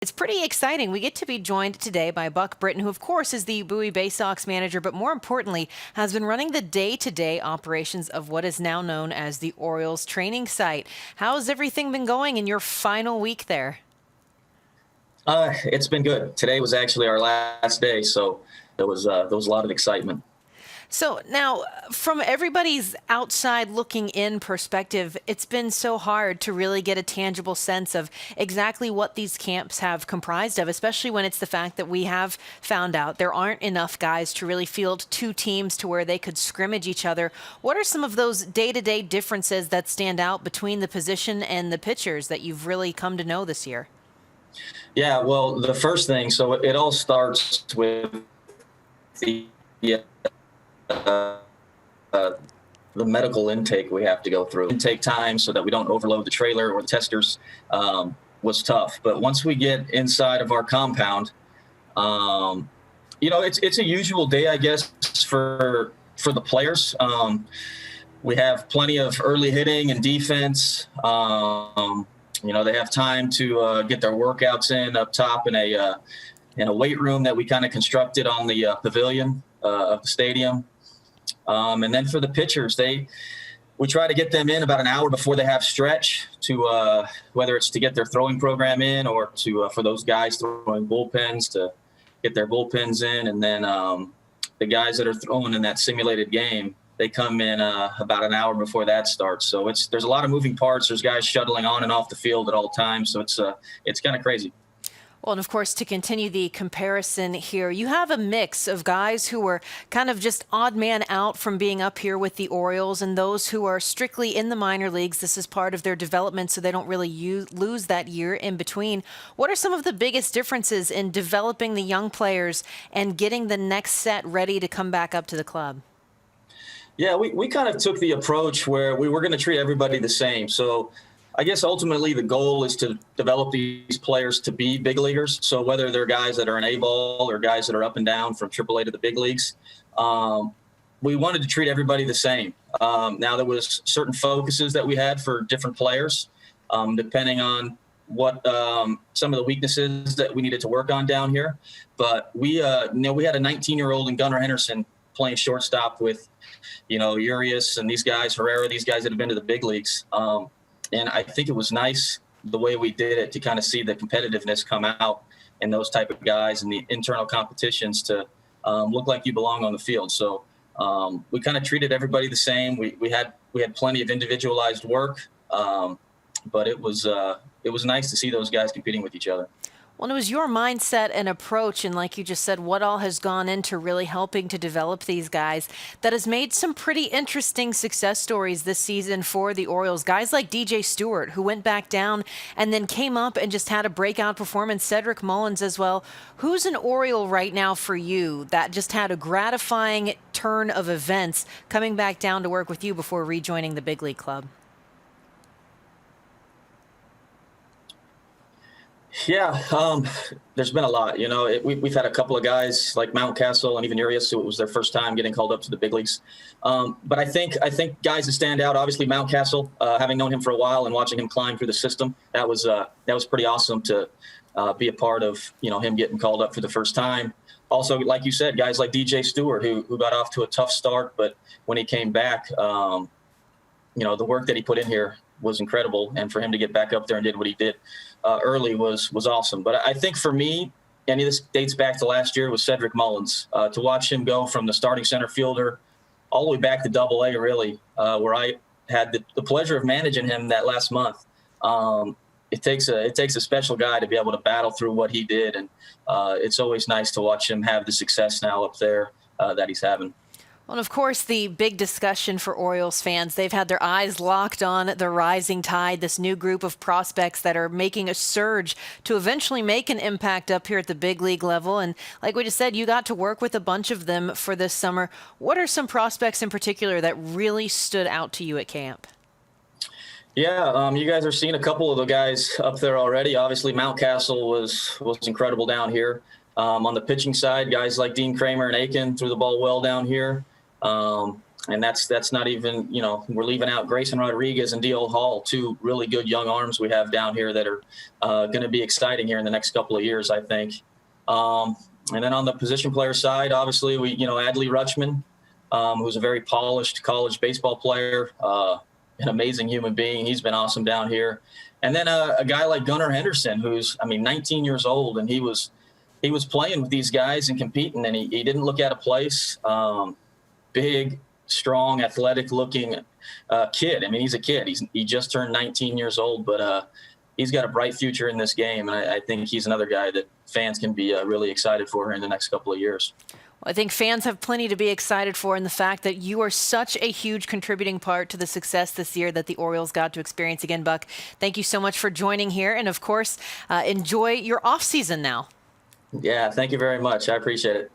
It's pretty exciting. We get to be joined today by Buck Britton, who, of course, is the Bowie Bay Sox manager, but more importantly, has been running the day-to-day operations of what is now known as the Orioles training site. How's everything been going in your final week there? It's been good. Today was actually our last day, so there was a lot of excitement. So now, from everybody's outside looking in perspective, it's been so hard to really get a tangible sense of exactly what these camps have comprised of, especially when it's the fact that we have found out there aren't enough guys to really field two teams to where they could scrimmage each other. What are some of those day-to-day differences that stand out between the position and the pitchers that you've really come to know this year? Yeah, well, the first thing, so it all starts with the uh, uh, the medical intake we have to go through. Intake time so that we don't overload the trailer or the testers was tough. But once we get inside of our compound, um, it's a usual day, I guess, for the players. We have plenty of early hitting and defense. They have time to get their workouts in up top in a weight room that we kind of constructed on the pavilion of the stadium. And then for the pitchers, we try to get them in about an hour before they have stretch to whether it's to get their throwing program in or to for those guys throwing bullpens to get their bullpens in. And then the guys that are throwing in that simulated game, they come in about an hour before that starts. So there's a lot of moving parts. There's guys shuttling on and off the field at all times. So it's kind of crazy. Well, and of course, to continue the comparison here, you have a mix of guys who are kind of just odd man out from being up here with the Orioles and those who are strictly in the minor leagues. This is part of their development, so they don't really lose that year in between. What are some of the biggest differences in developing the young players and getting the next set ready to come back up to the club? Yeah, we kind of took the approach where we were going to treat everybody the same. So I guess ultimately the goal is to develop these players to be big leaguers. So whether they're guys that are an A-ball or guys that are up and down from AAA to the big leagues, we wanted to treat everybody the same. Now there was certain focuses that we had for different players, depending on what some of the weaknesses that we needed to work on down here. But we had a 19-year-old in Gunnar Henderson playing shortstop with, Urias and these guys, Herrera, these guys that have been to the big leagues. And I think it was nice the way we did it to kind of see the competitiveness come out in those type of guys and the internal competitions to look like you belong on the field. So we kind of treated everybody the same. We had plenty of individualized work, but it was nice to see those guys competing with each other. Well, it was your mindset and approach, and like you just said, what all has gone into really helping to develop these guys that has made some pretty interesting success stories this season for the Orioles. Guys like DJ Stewart, who went back down and then came up and just had a breakout performance. Cedric Mullins as well. Who's an Oriole right now for you that just had a gratifying turn of events coming back down to work with you before rejoining the big league club? Yeah, there's been a lot. We've had a couple of guys like Mountcastle and even Urias, who it was their first time getting called up to the big leagues. But I think guys that stand out, obviously Mountcastle, having known him for a while and watching him climb through the system, that was pretty awesome to be a part of. Him getting called up for the first time. Also, like you said, guys like DJ Stewart, who got off to a tough start, but when he came back, the work that he put in here was incredible, and for him to get back up there and did what he did early was awesome. But I think for me, and this dates back to last year, was Cedric Mullins. To watch him go from the starting center fielder all the way back to Double-A, really, where I had the pleasure of managing him that last month. It takes a special guy to be able to battle through what he did, and it's always nice to watch him have the success now up there that he's having. Well, of course, the big discussion for Orioles fans, they've had their eyes locked on the rising tide, this new group of prospects that are making a surge to eventually make an impact up here at the big league level. And like we just said, you got to work with a bunch of them for this summer. What are some prospects in particular that really stood out to you at camp? Yeah, you guys are seeing a couple of the guys up there already. Obviously, Mountcastle was incredible down here. On the pitching side, guys like Dean Kramer and Aiken threw the ball well down here. And that's not even, we're leaving out Grayson Rodriguez and D.L. Hall, two really good young arms we have down here that are going to be exciting here in the next couple of years, I think. And then on the position player side, obviously, Adley Rutschman, who's a very polished college baseball player, an amazing human being. He's been awesome down here. And then a guy like Gunnar Henderson, who's, 19 years old, and he was playing with these guys and competing, and he didn't look out of place. Big, strong, athletic-looking kid. He's a kid. He just turned 19 years old, but he's got a bright future in this game, and I think he's another guy that fans can be really excited for in the next couple of years. Well, I think fans have plenty to be excited for in the fact that you are such a huge contributing part to the success this year that the Orioles got to experience. Again, Buck, thank you so much for joining here, and of course, enjoy your off season now. Yeah, thank you very much. I appreciate it.